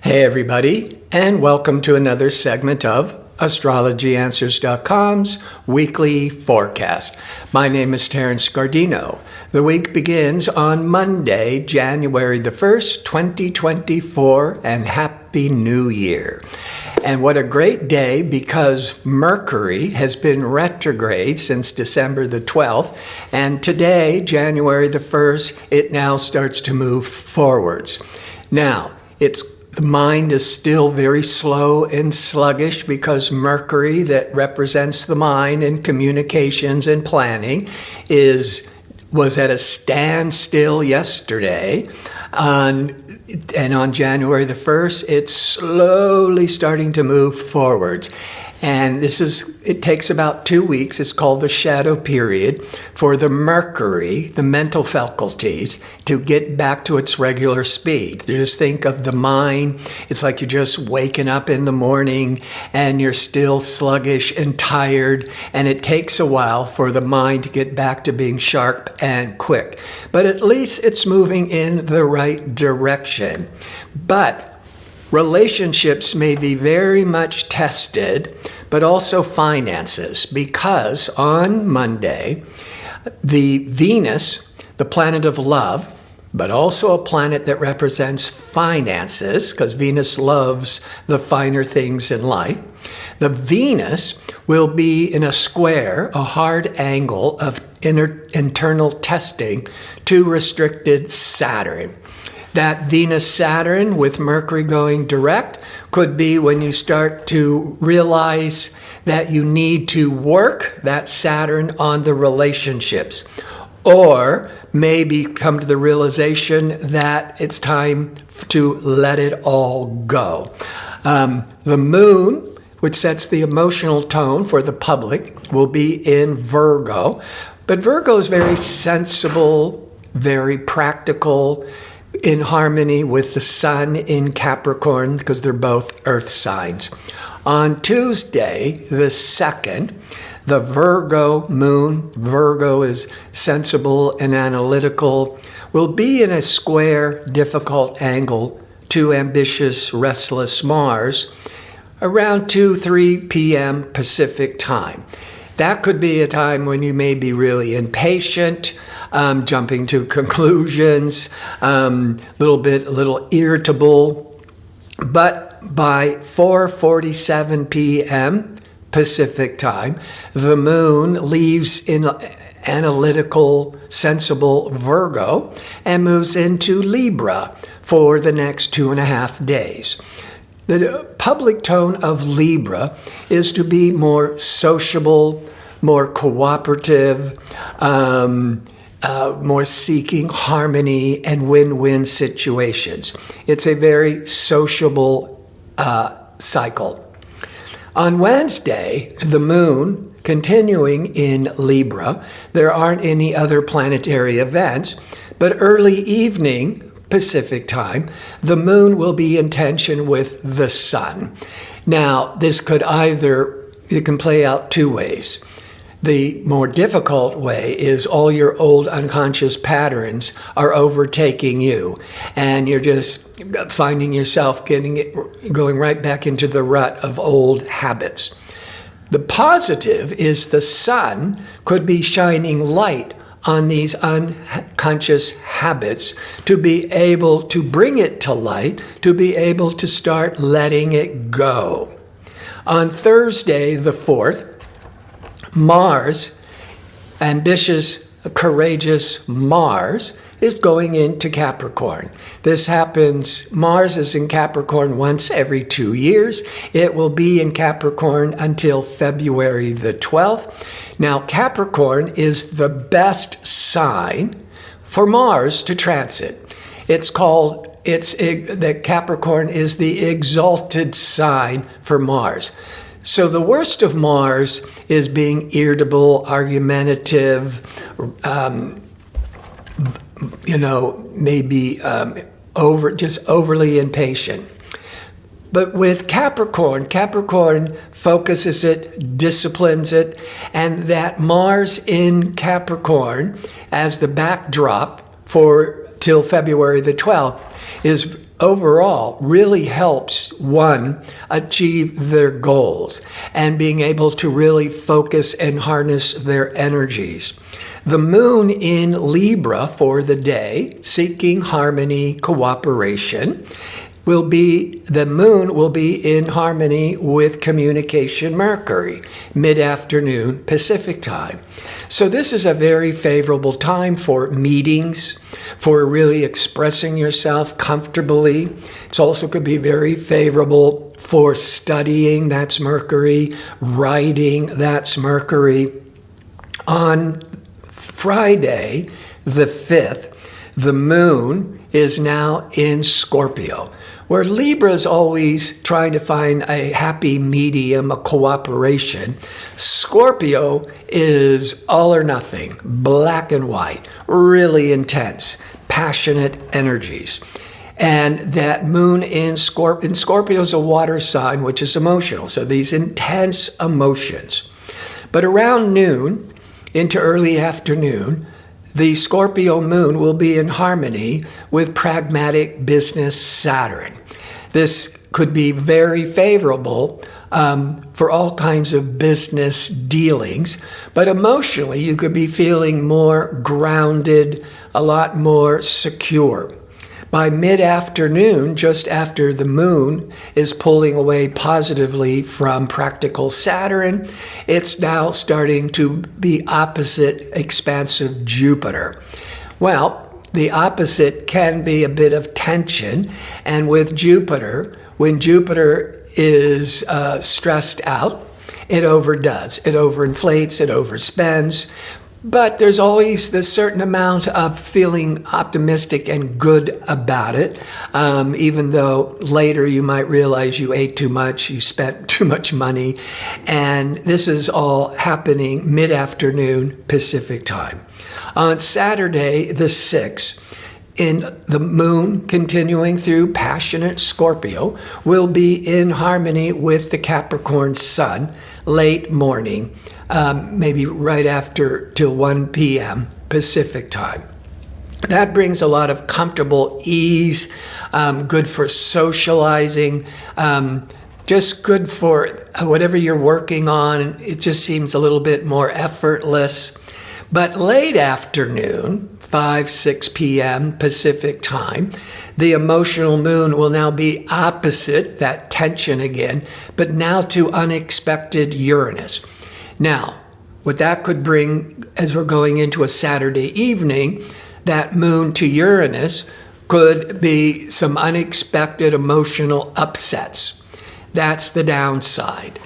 Hey everybody, and welcome to another segment of AstrologyAnswers.com's weekly forecast. My name is Terence. The week begins on Monday, January the 1st, 2024, and Happy New Year. And what a great day, because Mercury has been retrograde since December the 12th, and today, January the 1st, it now starts to move forwards. Now, the mind is still very slow and sluggish because Mercury, that represents the mind and communications and planning, was at a standstill yesterday. And on January the 1st, it's slowly starting to move forwards. And it takes about 2 weeks. It's called the shadow period for the Mercury, the mental faculties, to get back to its regular speed. You just think of the mind. It's like you're just waking up in the morning and you're still sluggish and tired. And it takes a while for the mind to get back to being sharp and quick. But at least it's moving in the right direction. But relationships may be very much tested, but also finances, because on Monday, the Venus, the planet of love, but also a planet that represents finances, because Venus loves the finer things in life. The Venus will be in a square, a hard angle of internal testing to restricted Saturn. That Venus-Saturn with Mercury going direct could be when you start to realize that you need to work that Saturn on the relationships, or maybe come to the realization that it's time to let it all go. The moon, which sets the emotional tone for the public, will be in Virgo. But Virgo is very sensible, very practical, in harmony with the sun in Capricorn, because they're both earth signs. On Tuesday, the 2nd, the Virgo moon, Virgo is sensible and analytical, will be in a square, difficult angle to ambitious, restless Mars around 2-3 p.m. Pacific time. That could be a time when you may be really impatient, jumping to conclusions, a little irritable. But by 4:47 p.m. Pacific time, the moon leaves in analytical, sensible Virgo and moves into Libra for the next 2.5 days. The public tone of Libra is to be more sociable, more cooperative, more seeking harmony and win-win situations. It's a very sociable cycle. On Wednesday, the moon continuing in Libra. There aren't any other planetary events, but early evening Pacific time, the moon will be in tension with the sun. Now, it can play out two ways. The more difficult way is all your old unconscious patterns are overtaking you, and you're just finding yourself going right back into the rut of old habits. The positive is the sun could be shining light on these unconscious habits to be able to bring it to light, to be able to start letting it go. On Thursday, the 4th, Mars, ambitious, courageous Mars, is going into Capricorn. This happens, Mars is in Capricorn once every 2 years. It will be in Capricorn until February the 12th. Now, Capricorn is the best sign for Mars to transit. That Capricorn is the exalted sign for Mars. So the worst of Mars is being irritable, argumentative, maybe overly impatient. But with Capricorn focuses it, disciplines it, and that Mars in Capricorn as the backdrop for till February the 12th is overall really helps one achieve their goals and being able to really focus and harness their energies. The moon in Libra for the day, seeking harmony, cooperation, the moon will be in harmony with communication Mercury, mid-afternoon Pacific time. So this is a very favorable time for meetings, for really expressing yourself comfortably. It also could be very favorable for studying, that's Mercury, writing, that's Mercury. On Friday, the 5th, the moon is now in Scorpio, where Libra is always trying to find a happy medium, a cooperation. Scorpio is all or nothing, black and white, really intense, passionate energies. And that moon in Scorpio is a water sign, which is emotional. So these intense emotions. But around noon into early afternoon, the Scorpio moon will be in harmony with pragmatic business Saturn. This could be very favorable for all kinds of business dealings, but emotionally you could be feeling more grounded, a lot more secure. By mid-afternoon, just after the moon is pulling away positively from practical Saturn, it's now starting to be opposite expansive Jupiter. Well, the opposite can be a bit of tension, and with Jupiter, when Jupiter is stressed out, it overdoes. It overinflates, it overspends. But there's always this certain amount of feeling optimistic and good about it, even though later you might realize you ate too much, you spent too much money, and this is all happening mid-afternoon Pacific time. On Saturday, the 6th, in the moon continuing through passionate Scorpio, will be in harmony with the Capricorn sun late morning, maybe right after till 1 p.m. Pacific time. That brings a lot of comfortable ease, good for socializing, just good for whatever you're working on. It just seems a little bit more effortless. But late afternoon, 5, 6 p.m. Pacific time, the emotional moon will now be opposite, that tension again, but now to unexpected Uranus. Now, what that could bring as we're going into a Saturday evening, that moon to Uranus could be some unexpected emotional upsets. That's the downside.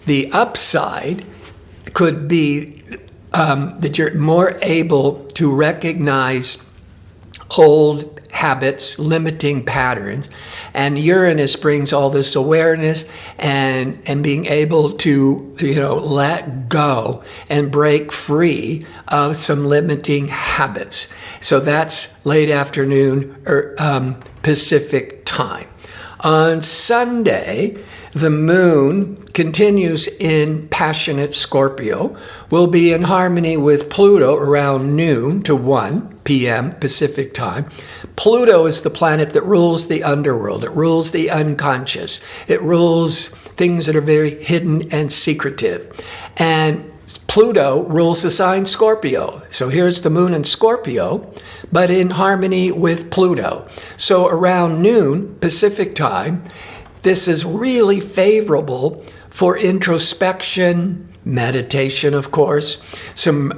The upside could be that you're more able to recognize old habits, limiting patterns, and Uranus brings all this awareness and being able to, let go and break free of some limiting habits. So that's late afternoon Pacific time. On Sunday, the moon continues in passionate Scorpio, will be in harmony with Pluto around noon to 1 p.m. Pacific time. Pluto is the planet that rules the underworld. It rules the unconscious. It rules things that are very hidden and secretive. And Pluto rules the sign Scorpio. So here's the moon in Scorpio, but in harmony with Pluto. So around noon Pacific time, this is really favorable for introspection, meditation, of course, some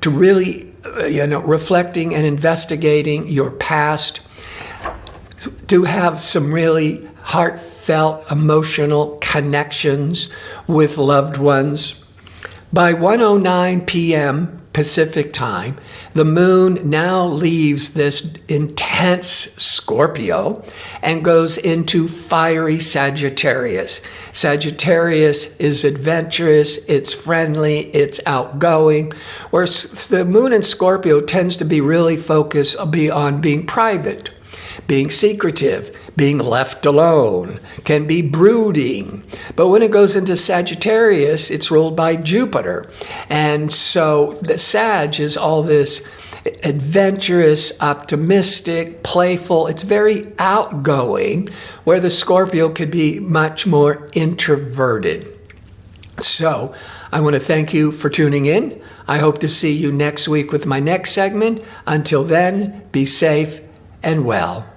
to really, reflecting and investigating your past, to have some really heartfelt, emotional connections with loved ones. By 1:09 p.m. Pacific time, the moon now leaves this intense Scorpio and goes into fiery Sagittarius. Sagittarius is adventurous, it's friendly, it's outgoing, whereas the moon in Scorpio tends to be really focused on being private, being secretive, being left alone, can be brooding. But when it goes into Sagittarius, it's ruled by Jupiter. And so the Sag is all this adventurous, optimistic, playful. It's very outgoing, where the Scorpio could be much more introverted. So I want to thank you for tuning in. I hope to see you next week with my next segment. Until then, be safe and well.